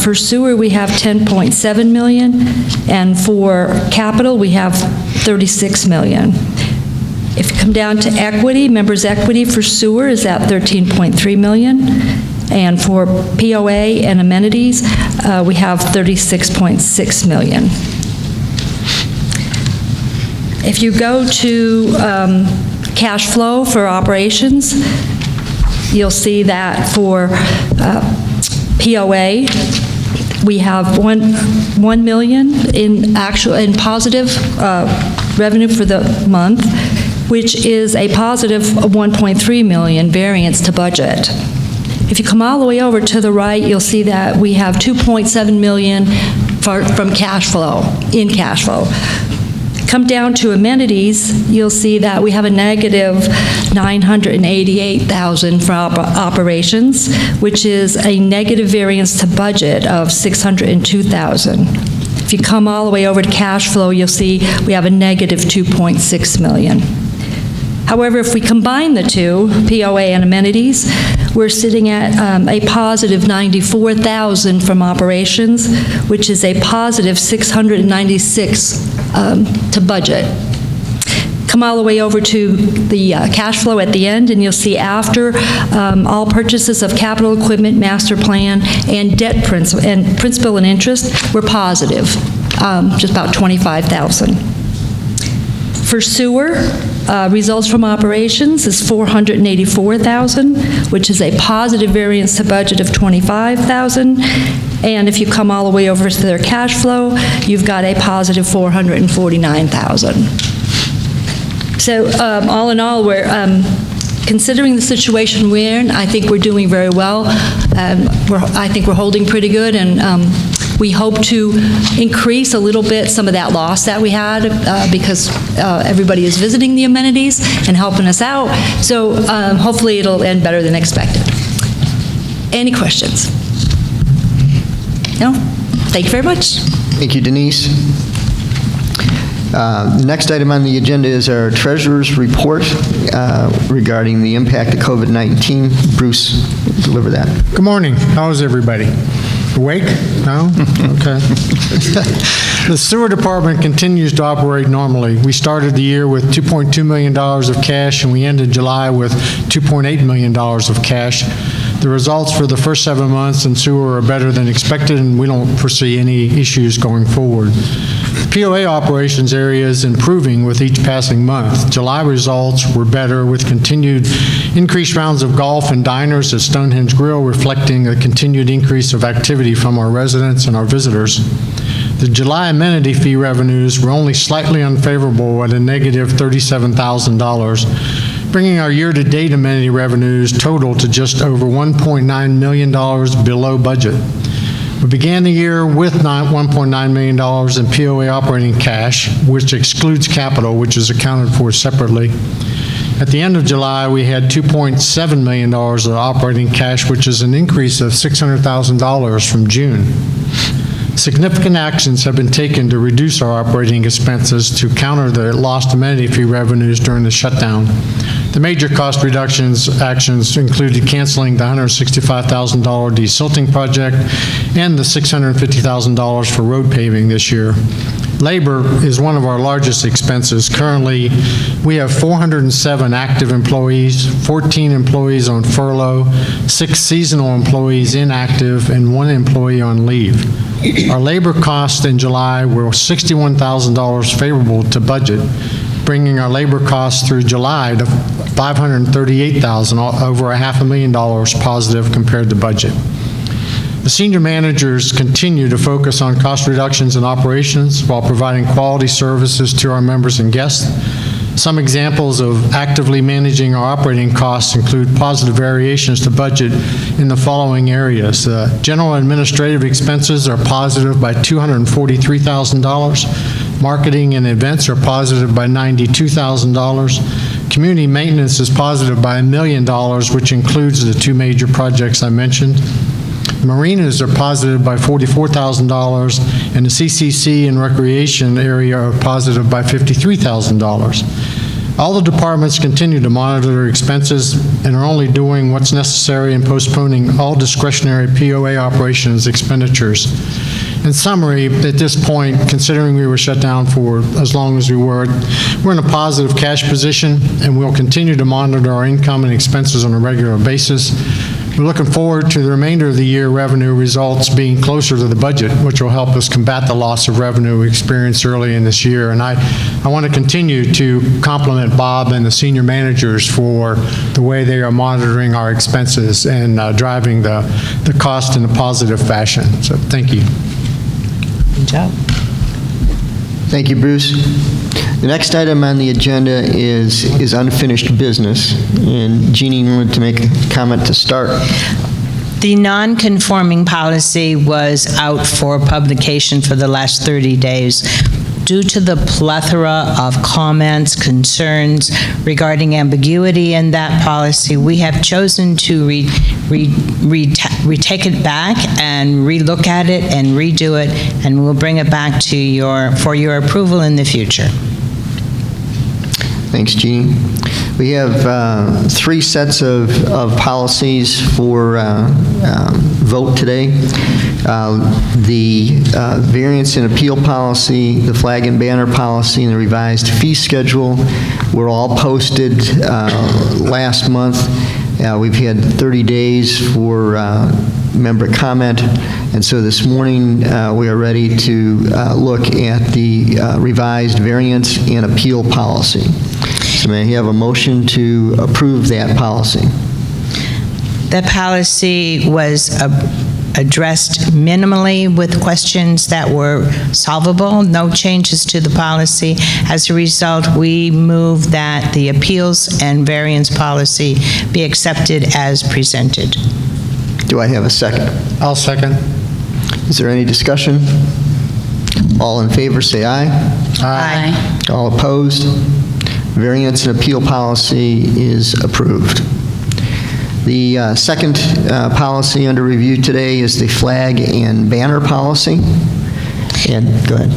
For sewer, we have 10.7 million, and for capital, we have 36 million. If you come down to equity, members' equity for sewer is at 13.3 million, and for POA and amenities, we have 36.6 million. If you go to cash flow for operations, you'll see that for POA, we have 1 million in positive revenue for the month, which is a positive 1.3 million variance to budget. If you come all the way over to the right, you'll see that we have 2.7 million from cash flow, in cash flow. Come down to amenities, you'll see that we have a negative 988,000 for operations, which is a negative variance to budget of 602,000. If you come all the way over to cash flow, you'll see we have a negative 2.6 million. However, if we combine the two, POA and amenities, we're sitting at a positive 94,000 from operations, which is a positive 696 to budget. Come all the way over to the cash flow at the end, and you'll see after all purchases of capital equipment, master plan, and debt principal and interest, we're positive, just about 25,000. For sewer, results from operations is 484,000, which is a positive variance to budget of 25,000. And if you come all the way over to their cash flow, you've got a positive 449,000. So all in all, we're considering the situation we're in, I think we're doing very well. I think we're holding pretty good, and we hope to increase a little bit some of that loss that we had because everybody is visiting the amenities and helping us out. So hopefully it'll end better than expected. Any questions? No? Thank you very much. Thank you, Denise. The next item on the agenda is our treasurer's report regarding the impact of COVID-19. Bruce, deliver that. Good morning. How is everybody? Awake? No? Okay. The sewer department continues to operate normally. We started the year with $2.2 million of cash, and we ended July with $2.8 million of cash. The results for the first 7 months in sewer are better than expected, and we don't foresee any issues going forward. The POA operations area is improving with each passing month. July results were better with continued increased rounds of golf and diners at Stonehenge Grill, reflecting a continued increase of activity from our residents and our visitors. The July amenity fee revenues were only slightly unfavorable at a negative $37,000, bringing our year-to-date amenity revenues total to just over $1.9 million below budget. We began the year with $1.9 million in POA operating cash, which excludes capital, which is accounted for separately. At the end of July, we had $2.7 million of operating cash, which is an increase of $600,000 from June. Significant actions have been taken to reduce our operating expenses to counter the lost amenity fee revenues during the shutdown. The major cost reductions actions included canceling the $165,000 desilting project and the $650,000 for road paving this year. Labor is one of our largest expenses. Currently, we have 407 active employees, 14 employees on furlough, 6 seasonal employees inactive, and 1 employee on leave. Our labor costs in July were $61,000 favorable to budget, bringing our labor costs through July to $538,000, over $500,000 positive compared to budget. The senior managers continue to focus on cost reductions in operations while providing quality services to our members and guests. Some examples of actively managing our operating costs include positive variations to budget in the following areas. General administrative expenses are positive by $243,000. Marketing and events are positive by $92,000. Community maintenance is positive by $1 million, which includes the 2 major projects I mentioned. Marinas are positive by $44,000, and the CCC and recreation area are positive by $53,000. All the departments continue to monitor their expenses and are only doing what's necessary and postponing all discretionary POA operations expenditures. In summary, at this point, considering we were shut down for as long as we were, we're in a positive cash position, and we'll continue to monitor our income and expenses on a regular basis. We're looking forward to the remainder of the year revenue results being closer to the budget, which will help us combat the loss of revenue we experienced early in this year. And I want to continue to compliment Bob and the senior managers for the way they are monitoring our expenses and driving the cost in a positive fashion. So thank you. Good job. Thank you, Bruce. The next item on the agenda is unfinished business. And Jeannie wanted to make a comment to start. The non-conforming policy was out for publication for the last 30 days. Due to the plethora of comments, concerns regarding ambiguity in that policy, we have chosen to retake it back and relook at it and redo it, and we'll bring it back to for your approval in the future. Thanks, Jeannie. We have 3 sets of policies for vote today. The variance and appeal policy, the flag and banner policy, and the revised fee schedule were all posted last month. We've had 30 days for member comment, and so this morning we are ready to look at the revised variance and appeal policy. So may I have a motion to approve that policy? That policy was addressed minimally with questions that were solvable, no changes to the policy. As a result, we move that the appeals and variance policy be accepted as presented. Do I have a second? I'll second. Is there any discussion? All in favor, say aye. Aye. All opposed? Variance and appeal policy is approved. The second policy under review today is the flag and banner policy. And go ahead.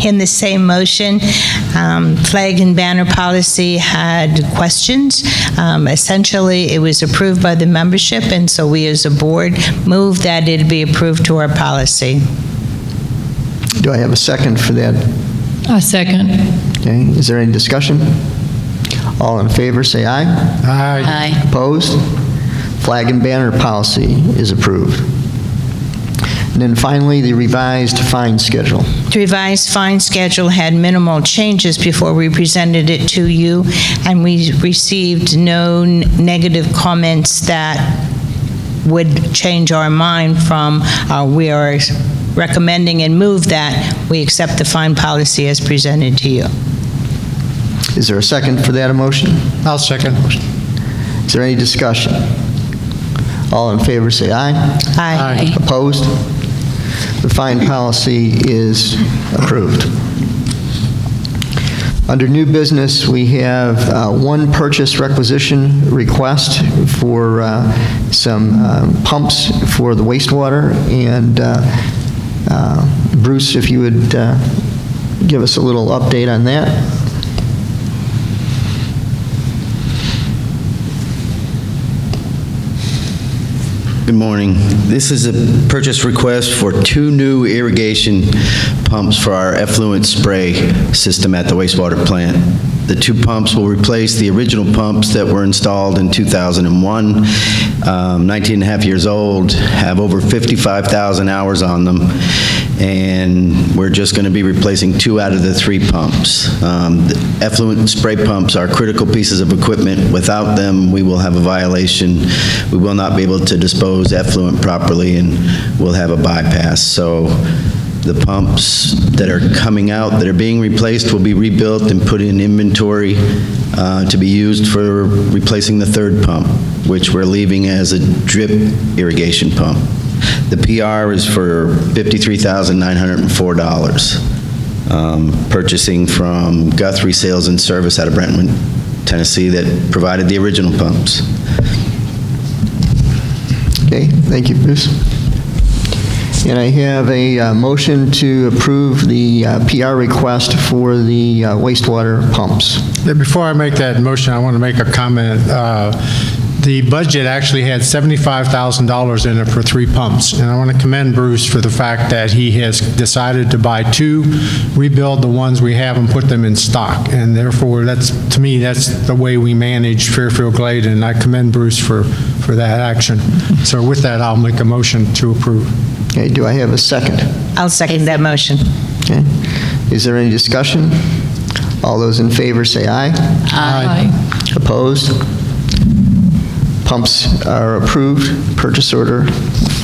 In the same motion, flag and banner policy had questions. Essentially, it was approved by the membership, and so we as a board move that it be approved to our policy. Do I have a second for that? A second. Okay, is there any discussion? All in favor, say aye. Aye. Aye. Opposed? Flag and banner policy is approved. And then finally, the revised fine schedule. The revised fine schedule had minimal changes before we presented it to you, and we received no negative comments that would change our mind from we are recommending and move that we accept the fine policy as presented to you. Is there a second for that motion? I'll second. Is there any discussion? All in favor, say aye. Aye. Opposed? The fine policy is approved. Under new business, we have one purchase requisition request for some pumps for the wastewater. And Bruce, if you would give us a little update on that. Good morning. This is a purchase request for 2 new irrigation pumps for our effluent spray system at the wastewater plant. The 2 pumps will replace the original pumps that were installed in 2001, 19 and a half years old, have over 55,000 hours on them, and we're just going to be replacing 2 out of the 3 pumps. The effluent spray pumps are critical pieces of equipment. Without them, we will have a violation. We will not be able to dispose effluent properly, and we'll have a bypass. So the pumps that are coming out, that are being replaced, will be rebuilt and put in inventory to be used for replacing the 3rd pump, which we're leaving as a drip irrigation pump. The PR is for $53,904, purchasing from Guthrie Sales and Service out of Brentwood, Tennessee, that provided the original pumps. Okay, thank you, Bruce. And I have a motion to approve the PR request for the wastewater pumps. Before I make that motion, I want to make a comment. The budget actually had $75,000 in it for 3 pumps, and I want to commend Bruce for the fact that he has decided to buy 2, rebuild the ones we have, and put them in stock. And therefore, to me, that's the way we manage Fairfield Glade, and I commend Bruce for that action. So with that, I'll make a motion to approve. Okay, do I have a second? I'll second that motion. Okay. Is there any discussion? All those in favor say aye. Aye. Opposed? Pumps are approved. Purchase order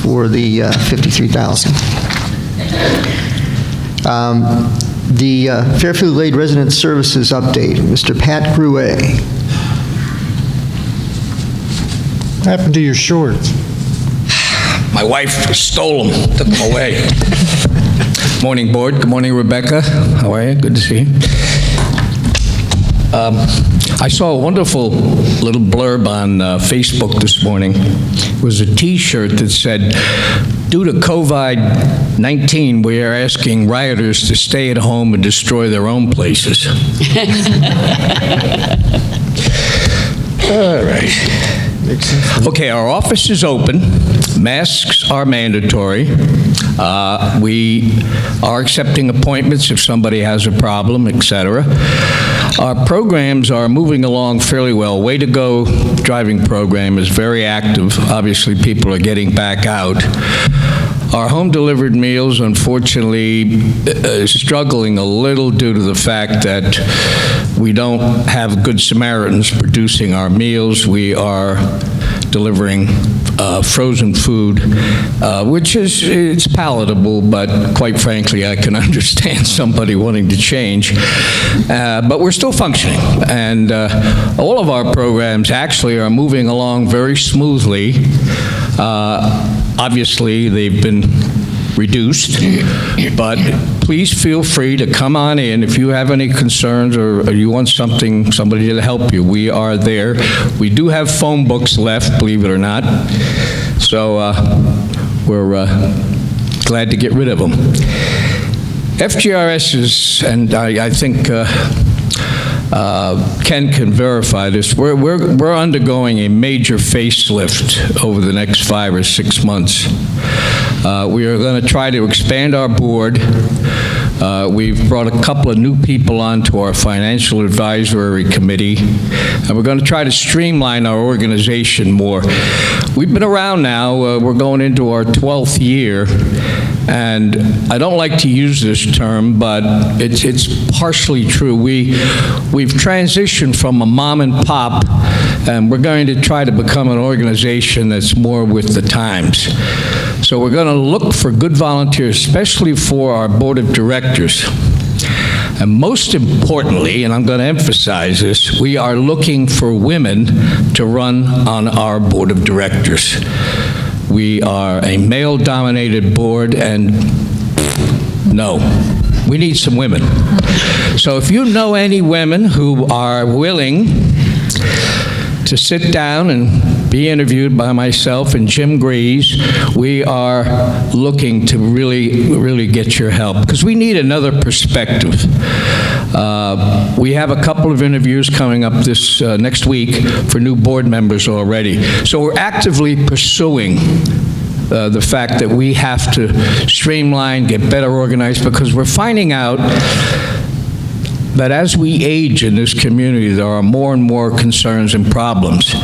for the $53,000. The Fairfield Glade Resident Services update. Mr. Pat Gruet. What happened to your shorts? My wife stole them, took them away. Morning, board. Good morning, Rebecca. How are you? Good to see you. I saw a wonderful little blurb on Facebook this morning. It was a T-shirt that said, due to COVID-19, we are asking rioters to stay at home and destroy their own places. All right. Okay, our office is open. Masks are mandatory. We are accepting appointments if somebody has a problem, etc. Our programs are moving along fairly well. Way to Go driving program is very active. Obviously, people are getting back out. Our home-delivered meals, unfortunately, is struggling a little due to the fact that we don't have Good Samaritans producing our meals. We are delivering frozen food, which it's palatable, but quite frankly, I can understand somebody wanting to change. But we're still functioning, and all of our programs actually are moving along very smoothly. Obviously, they've been reduced, but please feel free to come on in if you have any concerns or you want somebody to help you. We are there. We do have phone books left, believe it or not, so we're glad to get rid of them. FGRS is, and I think Ken can verify this, we're undergoing a major facelift over the next 5 or 6 months. We are going to try to expand our board. We've brought a couple of new people onto our financial advisory committee, and we're going to try to streamline our organization more. We've been around now, we're going into our 12th year, and I don't like to use this term, but it's partially true. We've transitioned from a mom and pop, and we're going to try to become an organization that's more with the times. So we're going to look for good volunteers, especially for our board of directors. And most importantly, and I'm going to emphasize this, we are looking for women to run on our board of directors. We are a male-dominated board, and no, we need some women. So if you know any women who are willing to sit down and be interviewed by myself and Jim Grease, we are looking to really get your help, because we need another perspective. We have a couple of interviews coming up this next week for new board members already. So we're actively pursuing the fact that we have to streamline, get better organized, because we're finding out that as we age in this community, there are more and more concerns and problems.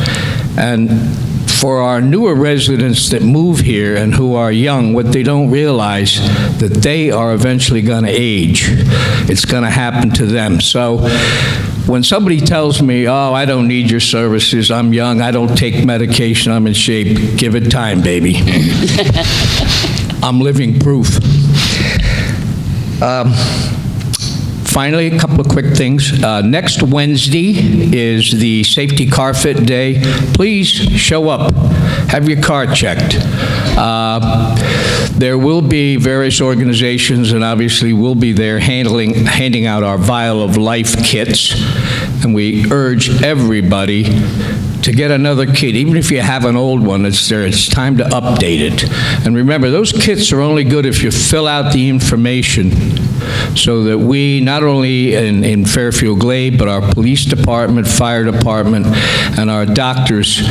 And for our newer residents that move here and who are young, what they don't realize, that they are eventually going to age. It's going to happen to them. So when somebody tells me, oh, I don't need your services, I'm young, I don't take medication, I'm in shape, give it time, baby. I'm living proof. Finally, a couple of quick things. Next Wednesday is the Safety Car Fit Day. Please show up. Have your car checked. There will be various organizations, and obviously we'll be there handing out our Vial of Life kits. And we urge everybody to get another kit, even if you have an old one that's there, it's time to update it. And remember, those kits are only good if you fill out the information so that we, not only in Fairfield Glade, but our police department, fire department, and our doctors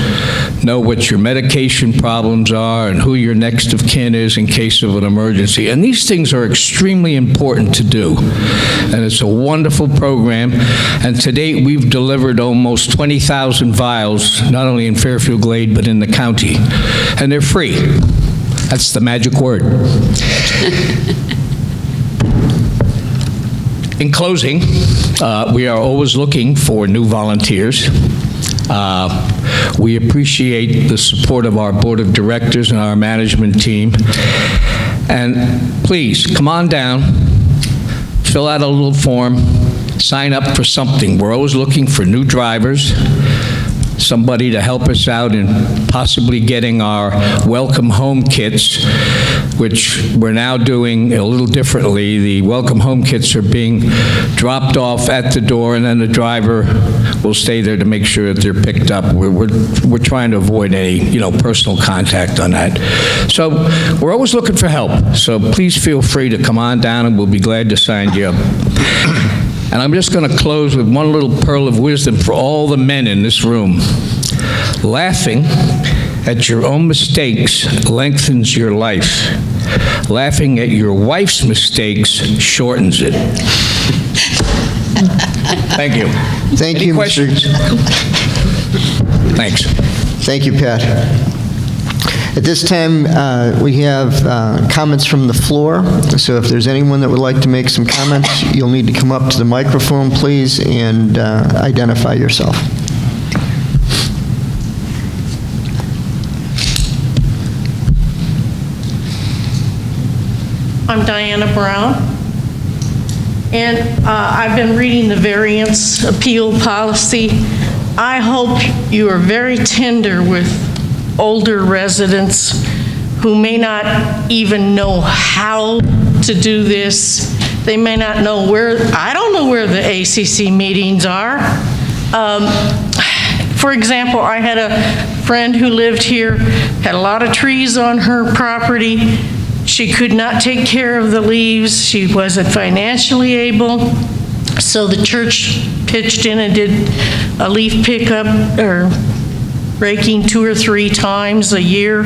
know what your medication problems are and who your next of kin is in case of an emergency. And these things are extremely important to do. And it's a wonderful program. And to date, we've delivered almost 20,000 vials, not only in Fairfield Glade, but in the county. And they're free. That's the magic word. In closing, we are always looking for new volunteers. We appreciate the support of our board of directors and our management team. And please, come on down, fill out a little form, sign up for something. We're always looking for new drivers, somebody to help us out in possibly getting our welcome home kits, which we're now doing a little differently. The welcome home kits are being dropped off at the door, and then the driver will stay there to make sure that they're picked up. We're trying to avoid any, personal contact on that. So we're always looking for help. So please feel free to come on down, and we'll be glad to sign you up. And I'm just going to close with one little pearl of wisdom for all the men in this room. Laughing at your own mistakes lengthens your life. Laughing at your wife's mistakes shortens it. Thank you. Thank Any you, questions? Thanks. Thank you, Pat. At this time, we have comments from the floor. So if there's anyone that would like to make some comments, you'll need to come up to the microphone, please, and identify yourself. I'm Diana Brown, and I've been reading the variance appeal policy. I hope you are very tender with older residents who may not even know how to do this. They may not know where, I don't know where the ACC meetings are. For example, I had a friend who lived here, had a lot of trees on her property. She could not take care of the leaves. She wasn't financially able. So the church pitched in and did a leaf pickup or raking 2 or 3 times a year.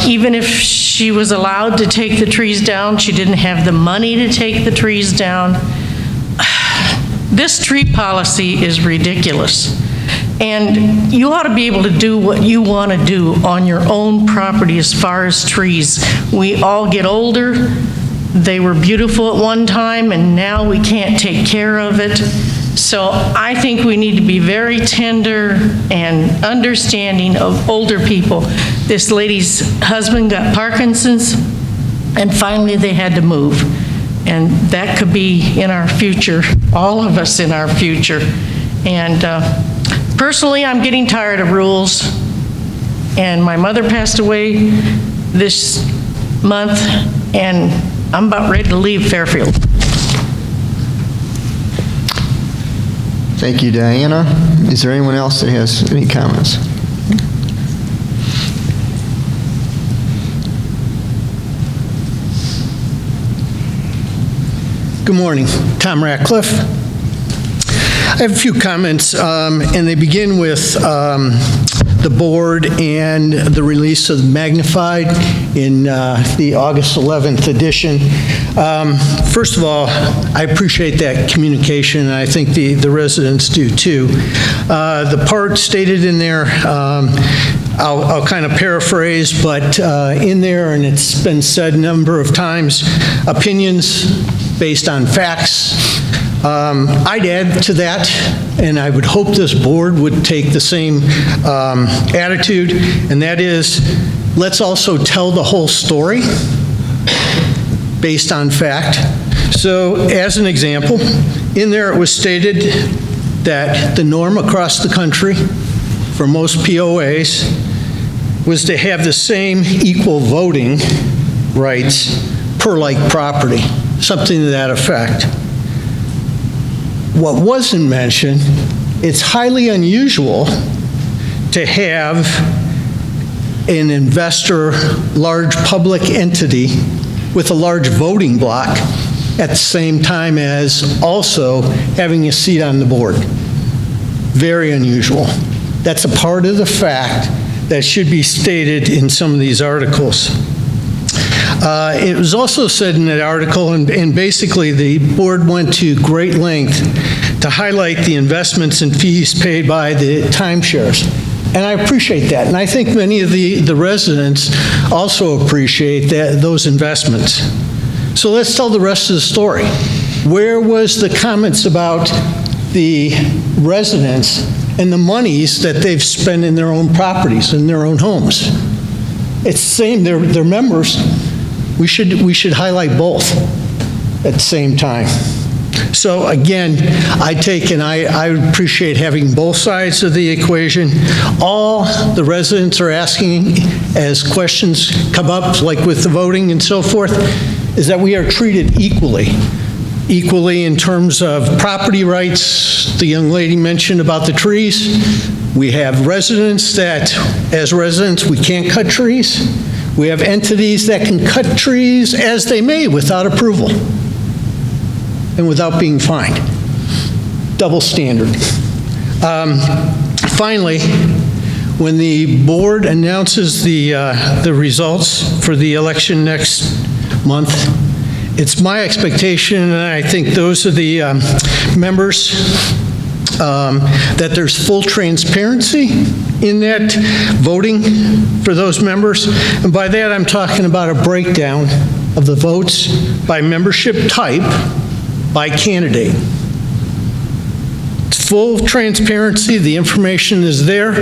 Even if she was allowed to take the trees down, she didn't have the money to take the trees down. This tree policy is ridiculous. And you ought to be able to do what you want to do on your own property as far as trees. We all get older. They were beautiful at one time, and now we can't take care of it. So I think we need to be very tender and understanding of older people. This lady's husband got Parkinson's, and finally they had to move. And that could be in our future, all of us in our future. And personally, I'm getting tired of rules. And my mother passed away this month, and I'm about ready to leave Fairfield. Thank you, Diana. Is there anyone else that has any comments? Good morning. Tom Radcliffe. I have a few comments, and they begin with the board and the release of Magnified in the August 11th edition. First of all, I appreciate that communication, and I think the residents do too. The part stated in there, I'll kind of paraphrase, but in there, and it's been said a number of times, opinions based on facts. I'd add to that, and I would hope this board would take the same attitude, and that is, let's also tell the whole story based on fact. So, as an example, in there it was stated that the norm across the country for most POAs was to have the same equal voting rights per like property, something to that effect. What wasn't mentioned, it's highly unusual to have an investor, large public entity with a large voting block at the same time as also having a seat on the board. Very unusual. That's a part of the fact that should be stated in some of these articles. It was also said in that article, and basically the board went to great length to highlight the investments and fees paid by the timeshares. And I appreciate that. And I think many of the residents also appreciate those investments. So let's tell the rest of the story. Where was the comments about the residents and the monies that they've spent in their own properties, in their own homes? It's the same, they're members. We should highlight both at the same time. So again, I appreciate having both sides of the equation. All the residents are asking as questions come up, like with the voting and so forth, is that we are treated equally. Equally in terms of property rights. The young lady mentioned about the trees. We have residents that, as residents, we can't cut trees. We have entities that can cut trees as they may without approval and without being fined. Double standard. Finally, when the board announces the results for the election next month, it's my expectation, and I think those of the members, that there's full transparency in that voting for those members. And by that, I'm talking about a breakdown of the votes by membership type, by candidate. It's full transparency. The information is there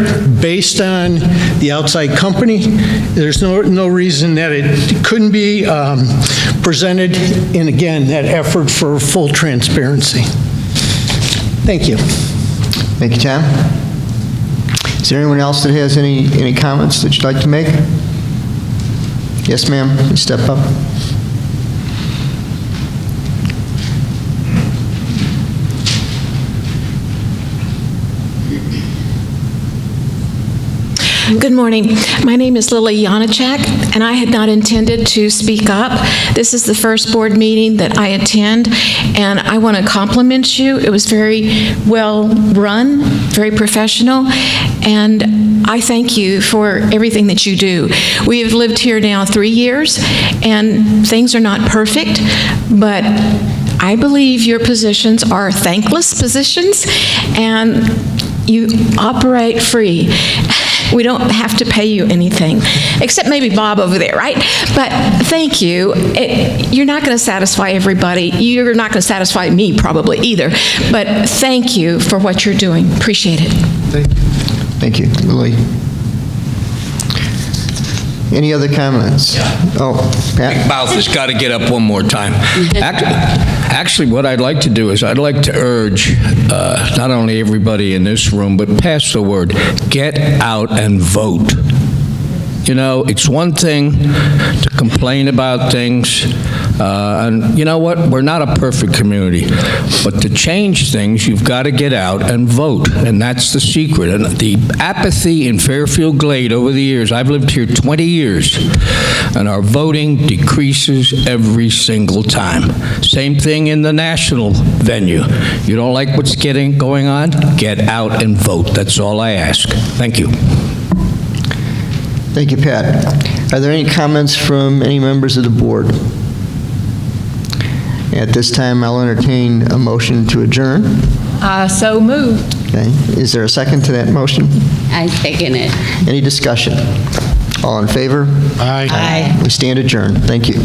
based on the outside company. There's no reason that it couldn't be presented. And again, that effort for full transparency. Thank you. Thank you, Tom. Is there anyone else that has any comments that you'd like to make? Yes, ma'am. Please step up. Good morning. My name is Lily Yanchak, and I had not intended to speak up. This is the first board meeting that I attend, and I want to compliment you. It was very well run, very professional, and I thank you for everything that you do. We have lived here now 3 years, and things are not perfect, but I believe your positions are thankless positions, and you operate free. We don't have to pay you anything, except maybe Bob over there, right? But thank you. You're not going to satisfy everybody. You're not going to satisfy me probably either. But thank you for what you're doing. Appreciate it. Thank you, Lily. Any other comments? Oh, Pat? Mouth has got to get up one more time. Actually, what I'd like to do is I'd like to urge not only everybody in this room, but pass the word. Get out and vote. You know, it's one thing to complain about things, and you know what? We're not a perfect community, but to change things, you've got to get out and vote, and that's the secret. And the apathy in Fairfield Glade over the years, I've lived here 20 years, and our voting decreases every single time. Same thing in the national venue. You don't like what's going on? Get out and vote. That's all I ask. Thank you. Thank you, Pat. Are there any comments from any members of the board? At this time, I'll entertain a motion to adjourn. So moved. Okay. Is there a second to that motion? I second it. Any discussion? All in favor? Aye. Aye. We stand adjourned. Thank you.